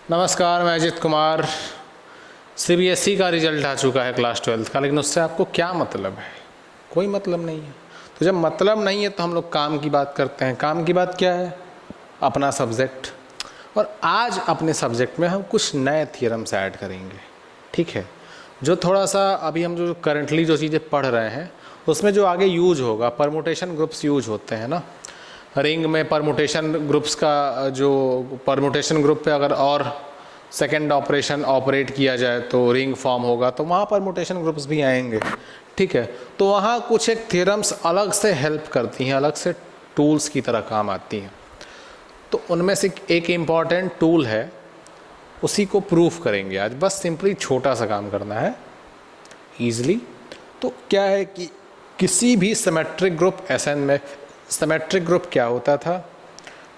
नमस्कार, मैं अजित कुमार। सीबीएसई का रिजल्ट आ चुका है क्लास 12th का, लेकिन उससे आपको क्या मतलब है? कोई मतलब नहीं है। तो जब मतलब नहीं है तो हम लोग काम की बात करते हैं। काम की बात क्या है? अपना सब्जेक्ट। और आज अपने सब्जेक्ट में हम कुछ नए थियरम्स ऐड करेंगे, ठीक है? जो थोड़ा सा अभी हम जो करंटली जो चीज़ें पढ़ रहे हैं उसमें जो आगे यूज होगा, परमुटेशन ग्रुप्स यूज होते हैं ना रिंग में। परमुटेशन ग्रुप्स का जो परमुटेशन ग्रुप पे अगर और सेकेंड ऑपरेशन ऑपरेट किया जाए तो रिंग फॉर्म होगा, तो वहाँ परमुटेशन ग्रुप्स भी आएंगे, ठीक है? तो वहाँ कुछ एक थ्योरम्स अलग से हेल्प करती हैं, अलग से टूल्स की तरह काम आती हैं। तो उनमें से एक इम्पॉर्टेंट टूल है, उसी को प्रूफ करेंगे आज। बस सिंपली छोटा सा काम करना है ईजिली। तो क्या है कि किसी भी सिमेट्रिक ग्रुप एसएन में, सिमेट्रिक ग्रुप क्या होता था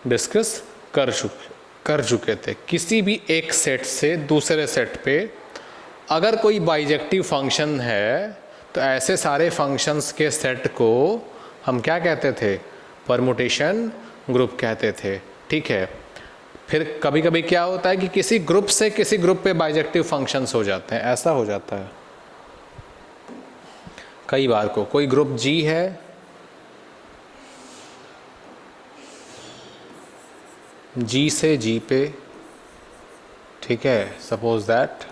डिस्कस कर चुके थे। किसी भी एक सेट से दूसरे सेट पे अगर कोई बाइजेक्टिव फंक्शन है तो ऐसे सारे फंक्शंस के सेट को हम क्या कहते थे? परमुटेशन ग्रुप कहते थे, ठीक है? फिर कभी कभी क्या होता है कि किसी ग्रुप से किसी ग्रुप पे बाइजेक्टिव फंक्शंस हो जाते हैं। ऐसा हो जाता है कई बार को। कोई ग्रुप जी है, जी से जी पे, ठीक है? सपोज दैट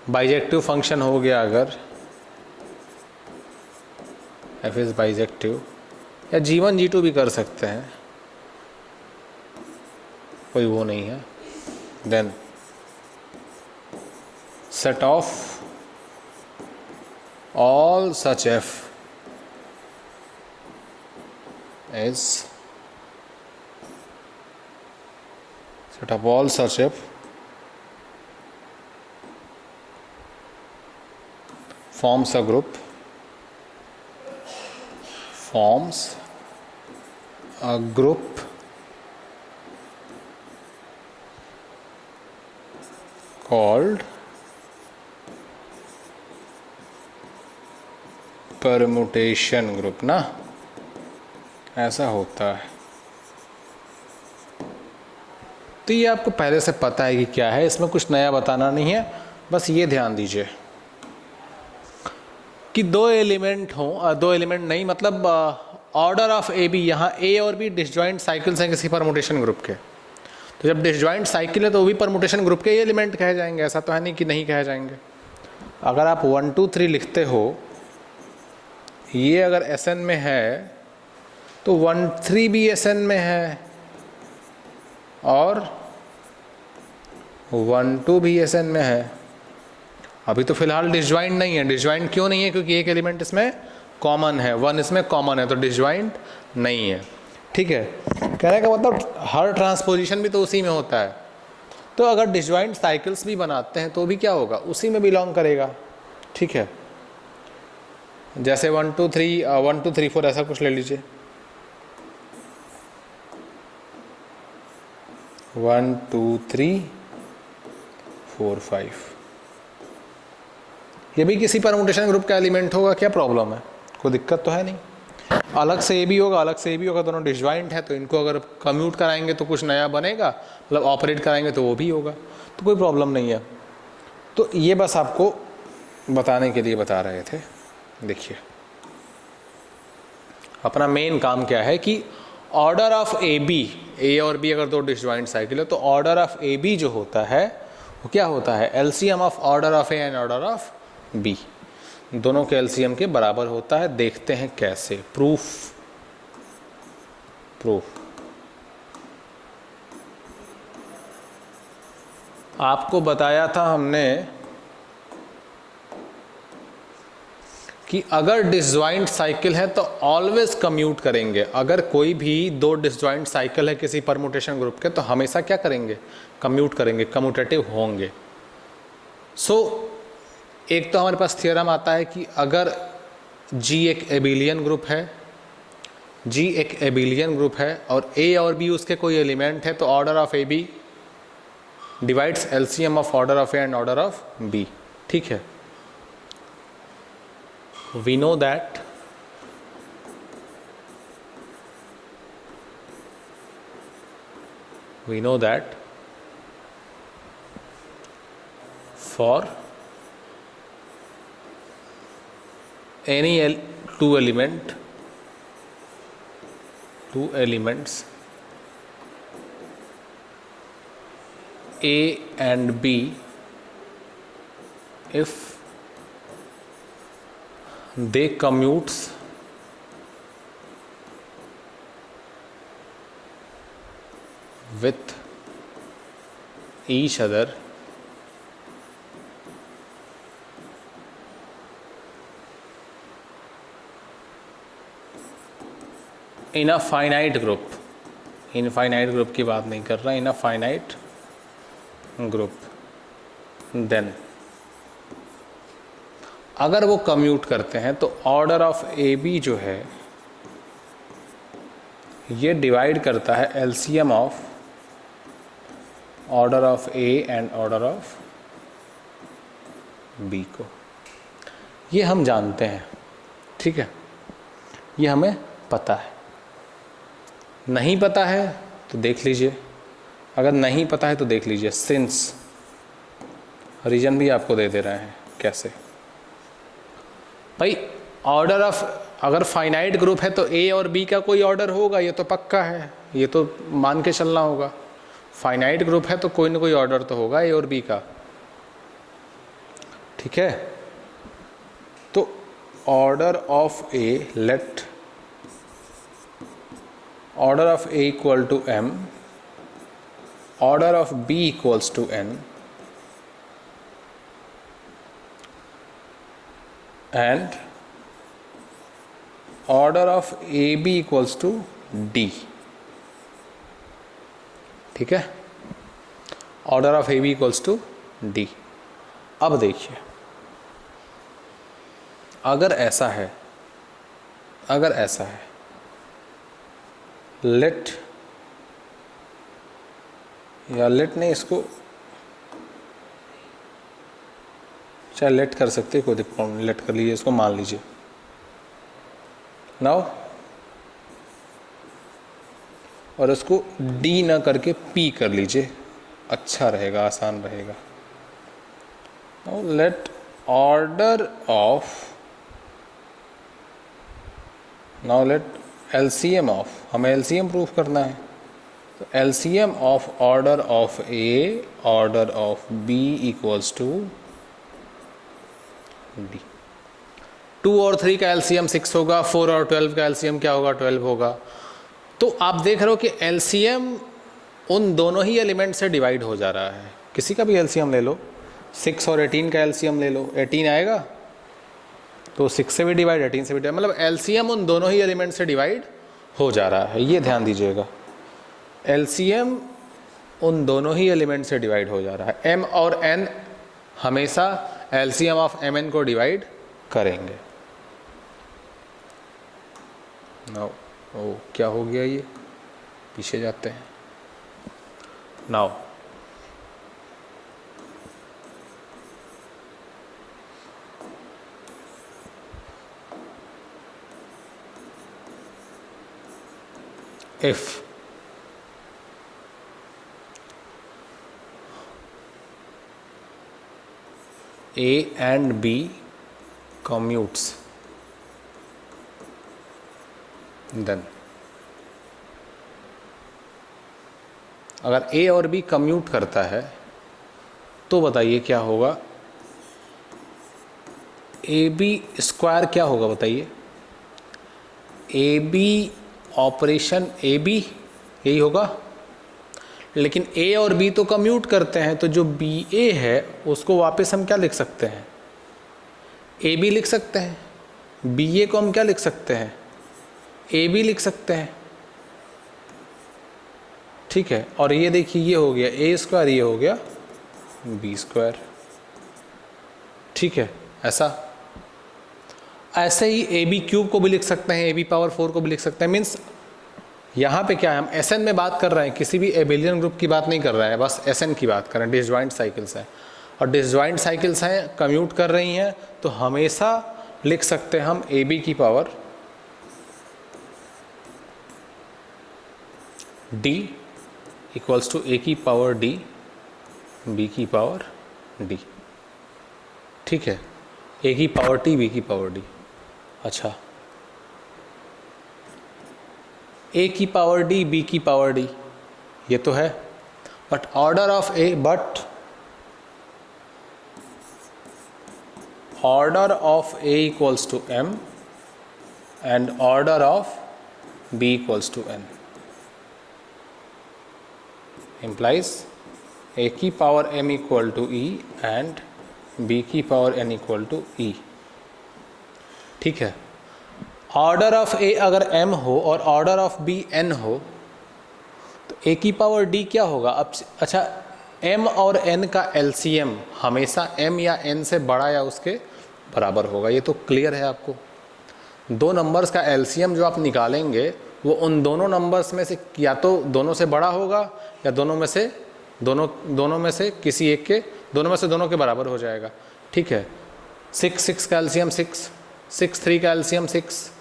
बाइजेक्टिव फंक्शन हो गया अगर एफ इज बाइजेक्टिव, या G1 G2 भी कर सकते हैं, कोई वो नहीं है। Then set of all such F is set of all such f forms a group called permutation group ना। ऐसा होता है। तो ये आपको पहले से पता है कि क्या है, इसमें कुछ नया बताना नहीं है। बस ये ध्यान दीजिए कि दो एलिमेंट हों, दो एलिमेंट नहीं मतलब ऑर्डर ऑफ ए बी, यहाँ ए और बी डिसजॉइंट साइकिल्स हैं किसी परमुटेशन ग्रुप के। तो जब डिसजॉइंट साइकिल है तो वो भी परमुटेशन ग्रुप के ही एलिमेंट कहे जाएंगे। ऐसा तो है नहीं कि नहीं कहे जाएंगे। अगर आप 1 2 3 लिखते हो, ये अगर एसएन में है तो 1 3 भी एसएन में है और 1 2 भी एसएन में है। अभी तो फिलहाल डिसजॉइंट नहीं है। डिसजॉइंट क्यों नहीं है? क्योंकि एक एलिमेंट इसमें कॉमन है, 1 इसमें कॉमन है, तो डिसजॉइंट नहीं है, ठीक है? कहने का मतलब हर ट्रांसपोजिशन भी तो उसी में होता है। तो अगर डिसजॉइंट साइकिल्स भी बनाते हैं तो भी क्या होगा? उसी में बिलोंग करेगा, ठीक है? जैसे 1 2 3 4 ऐसा कुछ ले लीजिए। 1 2 3 4 5, ये भी किसी परमुटेशन ग्रुप का एलिमेंट होगा। क्या प्रॉब्लम है? कोई दिक्कत तो है नहीं। अलग से ए भी होगा, अलग से ए भी होगा, दोनों डिसजॉइंट है, तो इनको अगर कम्यूट कराएंगे तो कुछ नया बनेगा, मतलब ऑपरेट कराएंगे तो वो भी होगा, तो कोई प्रॉब्लम नहीं है। तो ये बस आपको बताने के लिए बता रहे थे। देखिए अपना मेन काम क्या है कि ऑर्डर ऑफ ए बी, ए और बी अगर दो डिसजॉइंट साइकिल है तो ऑर्डर ऑफ ए बी जो होता है वो क्या होता है? LCM of order of A and order of B, दोनों के एलसीएम के बराबर होता है। देखते हैं कैसे। प्रूफ आपको बताया था हमने कि अगर डिसजॉइंट साइकिल है तो ऑलवेज कम्यूट करेंगे। अगर कोई भी दो डिसजॉइंट साइकिल है किसी परमुटेशन ग्रुप के तो हमेशा क्या करेंगे? कम्यूट करेंगे, कम्यूटेटिव होंगे। एक तो हमारे पास थियरम आता है कि अगर G एक एबिलियन ग्रुप है, G एक एबिलियन ग्रुप है और A और B उसके कोई एलिमेंट है तो order of A B divides LCM of order of A and order of B, ठीक है? we know that for any two elements A and B if they commutes with each other in a finite group, infinite group की बात नहीं कर रहा, इन a finite group, then अगर वो commute करते हैं तो ऑर्डर ऑफ ए बी जो है ये डिवाइड करता है LCM of order of A and order of B को। ये हम जानते हैं, ठीक है, ये हमें पता है। नहीं पता है तो देख लीजिए, अगर नहीं पता है तो देख लीजिए, सिंस रीजन भी आपको दे दे रहे हैं कैसे भाई। ऑर्डर ऑफ, अगर फाइनाइट ग्रुप है तो ए और बी का कोई ऑर्डर होगा, ये तो पक्का है, ये तो मान के चलना होगा। फाइनाइट ग्रुप है तो कोई ना कोई ऑर्डर तो होगा ए और बी का, ठीक है। तो order of A, let order of A equal to M, order of B equals to N, and order of AB equals to D, ठीक है, order of AB equals to D। अब देखिए, अगर ऐसा है, अगर ऐसा है, लेट, या लेट नहीं, इसको चाहे लेट कर सकते, कोई दिक्कत नहीं, लेट कर लीजिए, इसको मान लीजिए। नाउ और इसको डी ना करके पी कर लीजिए, अच्छा रहेगा, आसान रहेगा। Now let order of, now let LCM of, हमें एलसीएम प्रूफ करना है, तो LCM of order of A order of B equals to D. 2 और 3 का एलसीएम 6 होगा, 4 और 12 का एलसीएम क्या होगा, 12 होगा। तो आप देख रहे हो कि एलसीएम उन दोनों ही एलिमेंट से डिवाइड हो जा रहा है। किसी का भी एलसीएम ले लो, 6 और 18 का एलसीएम ले लो, 18 आएगा तो 6 से भी डिवाइड, 18 से भी डिवाइड, मतलब एलसीएम उन दोनों ही एलिमेंट से डिवाइड हो जा रहा है। ये ध्यान दीजिएगा, एलसीएम उन दोनों ही एलिमेंट से डिवाइड हो जा रहा है। एम और एन हमेशा एलसीएम ऑफ एम एन को डिवाइड करेंगे। नाउ ओ क्या हो गया, ये पीछे जाते हैं। Now if A and B commutes, then अगर A और B कम्यूट करता है तो बताइए क्या होगा, ए बी स्क्वायर क्या होगा बताइए, A B operation A B यही होगा। लेकिन ए और बी तो कम्यूट करते हैं, तो जो बी ए है उसको वापस हम क्या लिख सकते हैं, ए बी लिख सकते हैं। बी ए को हम क्या लिख सकते हैं, ए बी लिख सकते हैं, ठीक है। और ये देखिए, ये हो गया ए स्क्वायर, ये हो गया बी स्क्वायर, ठीक है। ऐसे ही ए बी क्यूब को भी लिख सकते हैं, ए बी पावर 4 को भी लिख सकते हैं। मीन्स यहाँ पे क्या है, हम एस एन में बात कर रहे हैं, किसी भी एबेलियन ग्रुप की बात नहीं कर रहे हैं, बस एस एन की बात कर रहे हैं। डिसजॉइंट साइकिल्स हैं, और डिसजॉइंट साइकिल्स हैं, कम्यूट कर रही हैं, तो हमेशा लिख सकते हैं हम ए बी की power D equals to A की पावर डी, बी की पावर डी। ठीक है, ए की पावर टी बी की पावर डी। अच्छा, ए की पावर डी बी की पावर डी ये तो है, but order of A order of A equals to M and order of B equals to N implies a की power m equal to E and b की power n equal to ई। ठीक है, order of a अगर m हो और order of b n हो तो a की पावर d क्या होगा? अब अच्छा, m और n का LCM हमेशा m या n से बड़ा या उसके बराबर होगा, ये तो क्लियर है आपको। दो नंबर्स का LCM जो आप निकालेंगे वो उन दोनों नंबर्स में से या तो दोनों से बड़ा होगा या दोनों में से किसी एक के, दोनों में से दोनों के बराबर हो जाएगा। ठीक है, 6 का LCM 6 3 का LCM 6,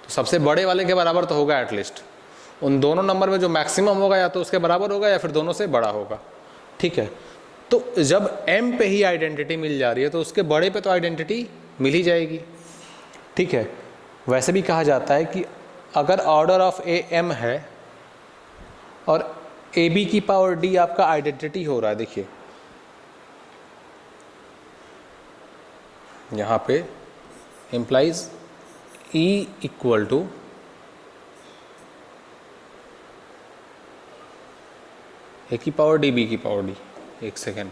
तो सबसे बड़े वाले के बराबर तो होगा एटलीस्ट। उन दोनों नंबर में जो मैक्सिमम होगा या तो उसके बराबर होगा या फिर दोनों से बड़ा होगा। ठीक है, तो जब m पे ही आइडेंटिटी मिल जा रही है तो उसके बड़े पे तो आइडेंटिटी मिल ही जाएगी। ठीक है, वैसे भी कहा जाता है कि अगर ऑर्डर ऑफ ए m है और ए बी की पावर d आपका आइडेंटिटी हो रहा है, देखिए यहाँ पे implies E equal to A की पावर डी बी की पावर डी। एक सेकेंड,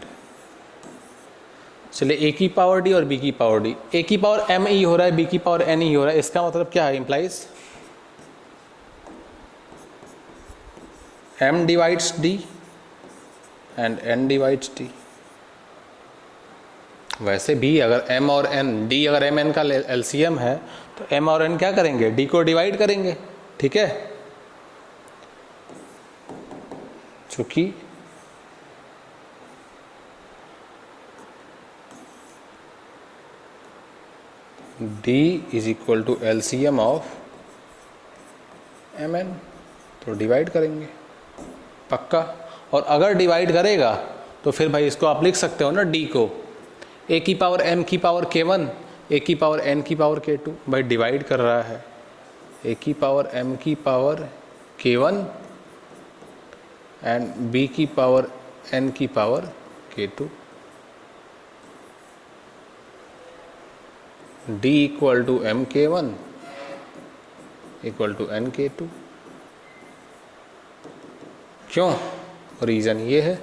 चलिए ए की पावर डी और बी की पावर डी, ए की पावर एम ई हो रहा है, बी की पावर एन ई हो रहा है। इसका मतलब क्या है? Implies m divides d and n divides d। वैसे भी अगर m और n, d अगर m n का LCM है तो m और n क्या करेंगे? d को डिवाइड करेंगे। ठीक है, चूंकि d is equal to LCM of mn, तो डिवाइड करेंगे पक्का। और अगर डिवाइड करेगा तो फिर भाई इसको आप लिख सकते हो ना, d को a की पावर m की पावर k1, a की पावर n की पावर k2। भाई डिवाइड कर रहा है, a की पावर m की पावर k1 एंड b की पावर n की power k2। d equal to m k1 equal to n k2। क्यों? रीज़न ये है।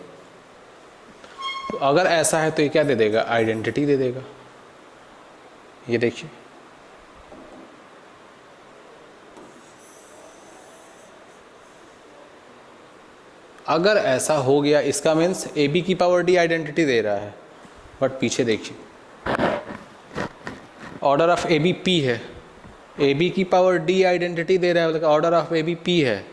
तो अगर ऐसा है तो ये क्या दे देगा? आइडेंटिटी दे देगा। ये देखिए, अगर ऐसा हो गया इसका मीन्स ए बी की पावर डी आइडेंटिटी दे रहा है, बट पीछे देखिए order of A B P है, ए बी की पावर डी आइडेंटिटी दे रहा है, मतलब order of A B P है,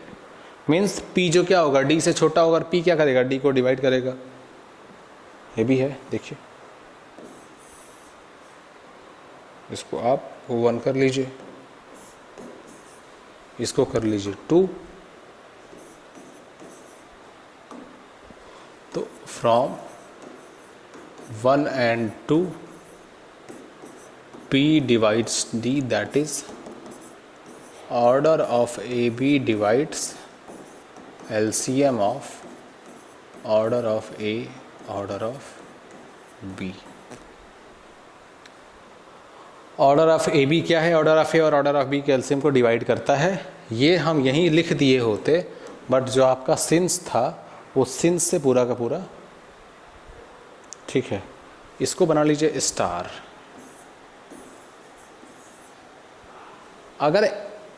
मीन्स पी जो क्या होगा? डी से छोटा होगा, पी क्या करेगा? डी को डिवाइड करेगा। ये भी है, देखिए इसको आप 1 कर लीजिए, इसको कर लीजिए 2, तो from 1 and 2 P divides D, that is order of AB divides LCM of order of A, order of B। Order of A B क्या है? ऑर्डर ऑफ ए और ऑर्डर ऑफ बी के एलसीएम को डिवाइड करता है। ये हम यहीं लिख दिए होते, बट जो आपका सिंस था वो सिंस से पूरा का पूरा। ठीक है, इसको बना लीजिए स्टार। अगर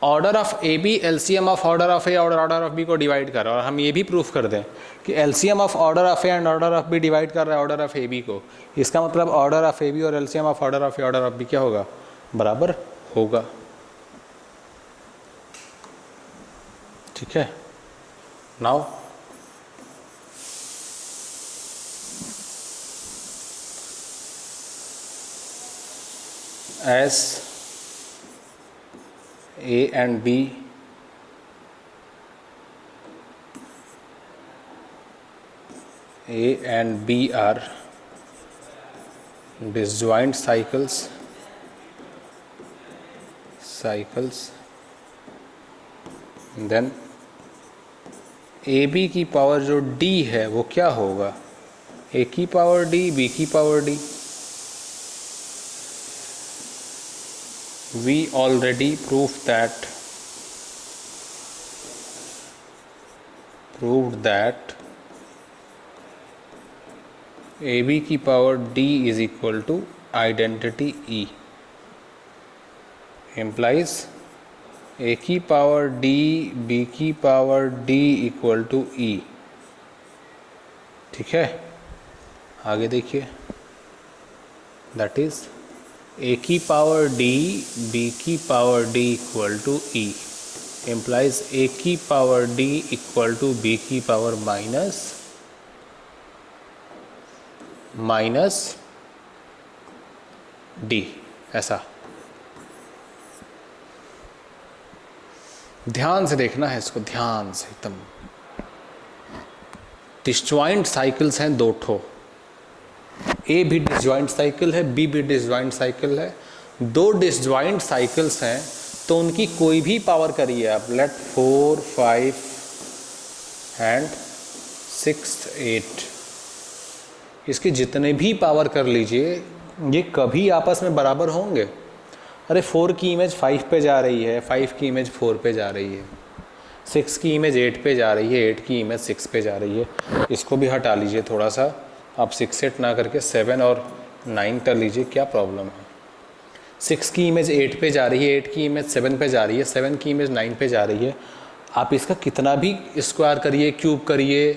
order of A B LCM of order of A और ऑर्डर ऑफ बी को डिवाइड कर रहा है और हम ये भी प्रूफ कर दें कि LCM of order of A and order of B divide कर रहा है ऑर्डर ऑफ ए बी को, इसका मतलब ऑर्डर ऑफ ए बी और LCM of order of A order of B क्या होगा? बराबर होगा। ठीक है, now as A and B are disjoint cycles then A B की पावर जो d है वो क्या होगा, a की पावर d b की power d. We already proved that ab की power d is equal to identity e implies a की पावर d b की power d equal to e. ठीक है, आगे देखिए, दैट इज a की पावर d b की power d equal to e implies a की power d equal to b की पावर माइनस d. ऐसा ध्यान से देखना है इसको, ध्यान से एकदम. डिसजॉइंट साइकिल्स हैं दो ठो, ए भी डिसजॉइंट साइकिल है, बी भी डिसजॉइंट साइकिल है. दो डिसजॉइंट साइकिल्स हैं तो उनकी कोई भी पावर करिए आप, लेट 4 5 एंड 6 8, इसके जितने भी पावर कर लीजिए ये कभी आपस में बराबर होंगे. अरे 4 की इमेज 5 पे जा रही है, 5 की इमेज 4 पे जा रही है, 6 की इमेज 8 पे जा रही है, 8 की इमेज 6 पे जा रही है. इसको भी हटा लीजिए थोड़ा सा, आप 6 8 ना करके 7 और 9 कर लीजिए, क्या प्रॉब्लम है. 6 की इमेज 8 पे जा रही है, 8 की इमेज 7 पे जा रही है, 7 की इमेज 9 पे जा रही है. आप इसका कितना भी स्क्वायर करिए, क्यूब करिए,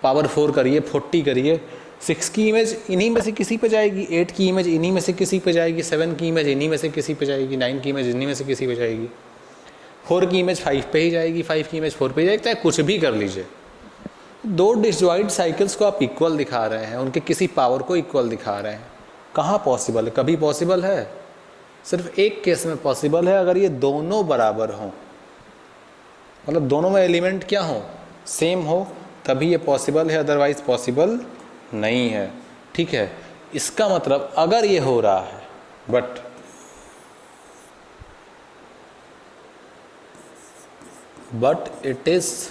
पावर 4 करिए, 40 करिए, 6 की इमेज इन्हीं में से किसी पे जाएगी, 8 की इमेज इन्हीं में से किसी पे जाएगी, 7 की इमेज इन्हीं में से किसी पे जाएगी, 9 की इमेज इन्हीं में से किसी पे जाएगी, 4 की इमेज 5 पे ही जाएगी, 5 की इमेज 4 पे जाएगी. चाहे कुछ भी कर लीजिए, दो डिसजॉइंट साइकिल्स को आप इक्वल दिखा रहे हैं, उनके किसी पावर को इक्वल दिखा रहे हैं. कहाँ पॉसिबल है, कभी पॉसिबल है? सिर्फ एक केस में पॉसिबल है, अगर ये दोनों बराबर हों, मतलब दोनों में एलिमेंट क्या हो, सेम हो, तभी ये पॉसिबल है, अदरवाइज पॉसिबल नहीं है. ठीक है, इसका मतलब अगर ये हो रहा है, but it is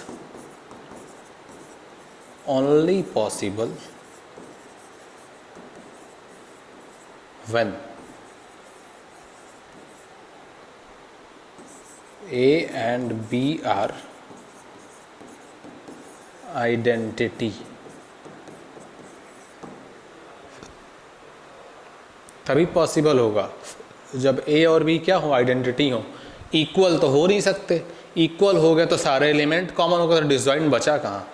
only possible when A and B are identity. तभी पॉसिबल होगा जब A और B क्या हो, आइडेंटिटी हो. इक्वल तो हो नहीं सकते, इक्वल हो गए तो सारे एलिमेंट कॉमन होगा, तो डिसजॉइंट बचा कहाँ.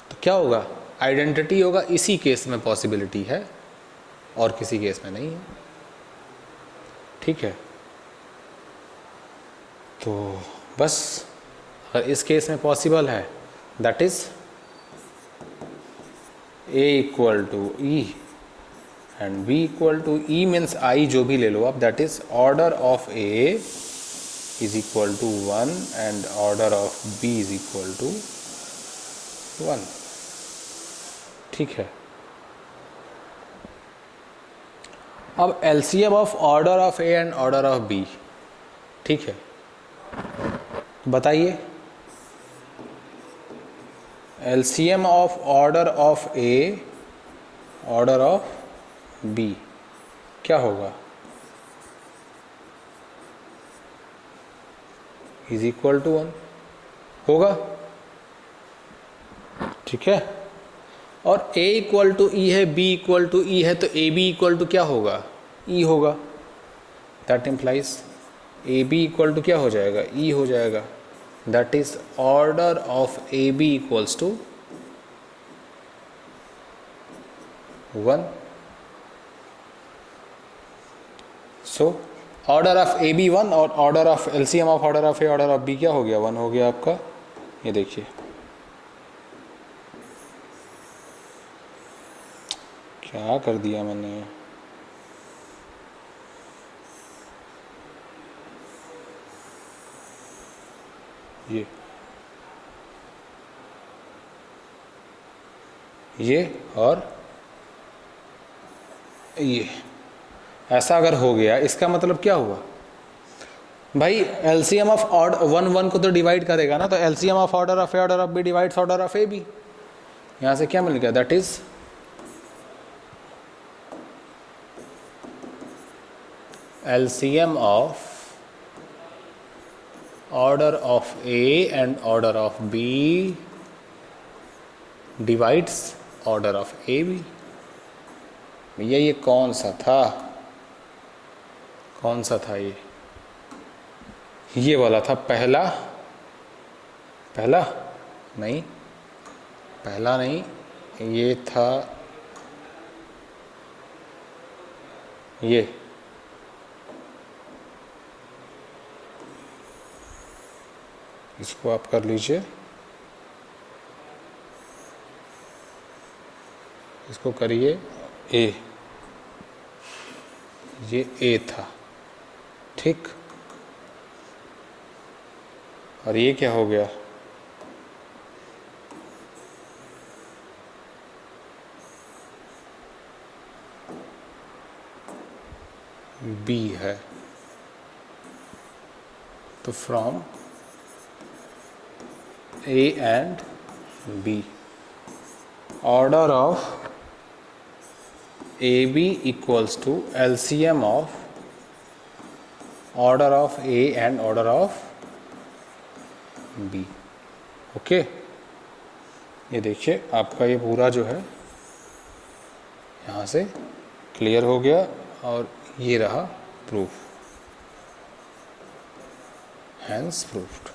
तो क्या होगा, आइडेंटिटी होगा. इसी केस में पॉसिबिलिटी है और किसी केस में नहीं है. ठीक है, तो बस अगर इस केस में पॉसिबल है, that is A equal to E and B equal to E means आई जो भी ले लो आप, that is order of A is equal to 1 and order of B is equal to 1. ठीक है, अब LCM of order of A and order of B. ठीक है, बताइए LCM of order of A order of B क्या होगा, is equal to 1 होगा. ठीक है, और a इक्वल टू ई है, b इक्वल टू ई है, तो ए बी इक्वल टू क्या होगा, e होगा. That implies A B equal to क्या हो जाएगा, e हो जाएगा. That is order of A B equals to 1. So order of A B 1 और order of LCM of order of A order of B क्या हो गया, 1 हो गया आपका. ये देखिए क्या कर दिया मैंने, ये और ये ऐसा अगर हो गया, इसका मतलब क्या हुआ भाई, एलसीएम ऑफ ऑर्डर 1 को तो डिवाइड करेगा ना, तो LCM of order of B divides order of A B. यहां से क्या मिल गया, that is LCM of order of A and order of B divides order of A B. भैया ये कौन सा था, कौन सा था ये वाला था, पहला नहीं, पहला नहीं, ये था ये, इसको आप कर लीजिए, इसको करिए ए, ये ए था, ठीक। और ये क्या हो गया, बी है। तो from A and B order of A B equals to LCM of order of A and order of B. Okay, ये देखिए आपका ये पूरा जो है यहाँ से क्लियर हो गया, और ये रहा प्रूफ, हैंस प्रूफ्ड।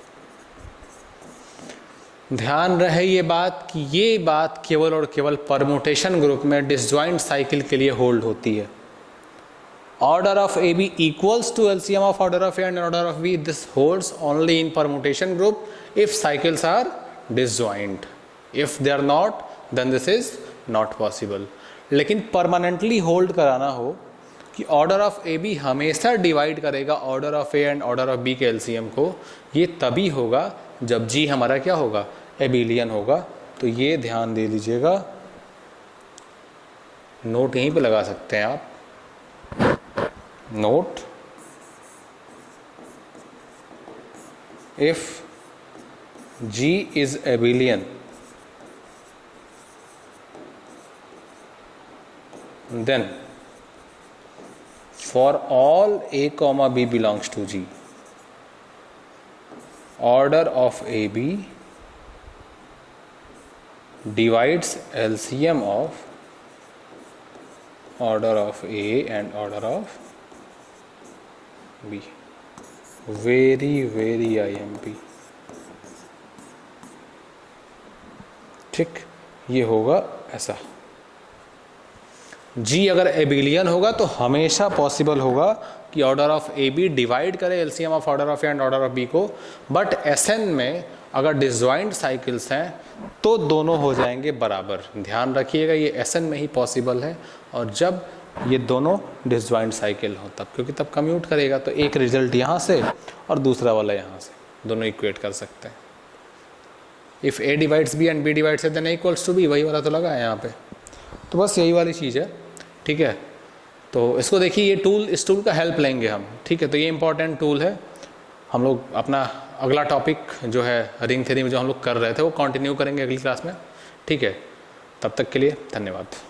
ध्यान रहे ये बात कि ये बात केवल और केवल परमुटेशन ग्रुप में डिसजॉइंट साइकिल के लिए होल्ड होती है। Order of A B equals to LCM of order of A and order of B, this holds only in permutation group if cycles are disjoint. If they are not, then this is not possible. लेकिन permanently hold कराना हो कि order of A B हमेशा divide करेगा order of A and order of B के LCM को, ये तभी होगा जब जी हमारा क्या होगा, एबिलियन होगा। तो ये ध्यान दे लीजिएगा, नोट यहीं पे लगा सकते हैं आप, note if G is abelian, then for all A comma B belongs to G, order of AB divides LCM of order of A and order of B. Very IMP, ठीक। ये होगा ऐसा, जी अगर एबिलियन होगा तो हमेशा पॉसिबल होगा कि order of A B divide करे LCM of order of A and order of B को, बट एसएन में अगर डिसजॉइंट साइकिल्स हैं तो दोनों हो जाएंगे बराबर। ध्यान रखिएगा ये एसएन में ही पॉसिबल है, और जब ये दोनों डिसजॉइंट साइकिल हो तब, क्योंकि तब कम्यूट करेगा तो एक रिजल्ट यहाँ से और दूसरा वाला यहाँ से, दोनों इक्वेट कर सकते हैं। If A divides B and B divides A then A equals to B, वही वाला तो लगा है यहाँ पे। तो बस यही वाली चीज़ है, ठीक है। तो इसको देखिए, ये टूल, इस टूल का हेल्प लेंगे हम, ठीक है। तो ये इंपॉर्टेंट टूल है। हम लोग अपना अगला टॉपिक जो है रिंग थ्योरी में जो हम लोग कर रहे थे वो कंटिन्यू करेंगे अगली क्लास में, ठीक है। तब तक के लिए धन्यवाद।